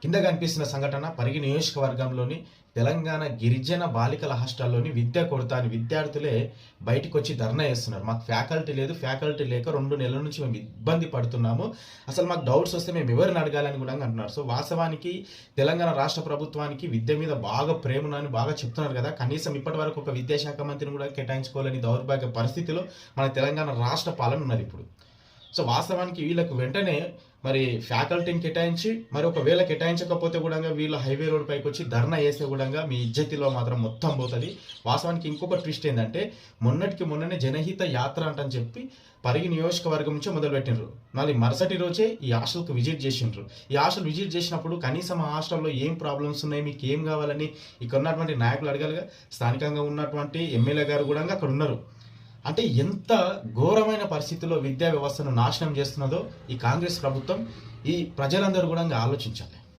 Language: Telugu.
కింద కనిపిస్తున్న సంఘటన పరిగి నియోజకవర్గంలోని తెలంగాణ గిరిజన బాలికల హాస్టల్లోని విద్య కొడతా అని విద్యార్థులే బయటికి వచ్చి ధర్నా చేస్తున్నారు. మాకు ఫ్యాకల్టీ లేదు, ఫ్యాకల్టీ లేక 2 నెలల నుంచి మేము ఇబ్బంది పడుతున్నాము, అసలు మాకు డౌట్స్ వస్తే మేము ఎవరిని అడగాలని కూడా అంటున్నారు. సో వాస్తవానికి తెలంగాణ రాష్ట్ర ప్రభుత్వానికి విద్య మీద బాగా ప్రేమ అని బాగా చెప్తున్నారు కదా, కనీసం ఇప్పటి వరకు ఒక విద్యాశాఖ మంత్రిని కూడా కేటాయించుకోవాలని దౌర్భాగ్య పరిస్థితిలో మన తెలంగాణ రాష్ట్ర పాలన ఉన్నది ఇప్పుడు. సో వాస్తవానికి వీళ్ళకు వెంటనే మరి ఫ్యాకల్టీని కేటాయించి, మరి ఒకవేళ కేటాయించకపోతే కూడా వీళ్ళు హైవే రోడ్ పైకి వచ్చి ధర్నా చేస్తే కూడా మీ ఇజ్జతిలో మాత్రం మొత్తం పోతుంది. వాస్తవానికి ఇంకొక ట్విస్ట్ ఏంటంటే మొన్ననే జనహిత యాత్ర అంటని చెప్పి పరిగి నియోజకవర్గం నుంచి మొదలుపెట్టినారు. మళ్ళీ మరుసటి రోజే ఈ హాస్టల్కి విజిట్ చేసిండ్రు. ఈ హాస్టల్ విజిట్ చేసినప్పుడు కనీసం ఆ హాస్టల్లో ఏం ప్రాబ్లమ్స్ ఉన్నాయి, మీకు ఏం కావాలని ఇక్కడ ఉన్నటువంటి నాయకులు అడగాలిగా. స్థానికంగా ఉన్నటువంటి ఎమ్మెల్యే గారు కూడా అక్కడ ఉన్నారు. అంటే ఎంత ఘోరమైన పరిస్థితుల్లో విద్యా వ్యవస్థను నాశనం చేస్తున్నదో ఈ కాంగ్రెస్ ప్రభుత్వం, ఈ ప్రజలందరూ కూడా ఆలోచించాలి.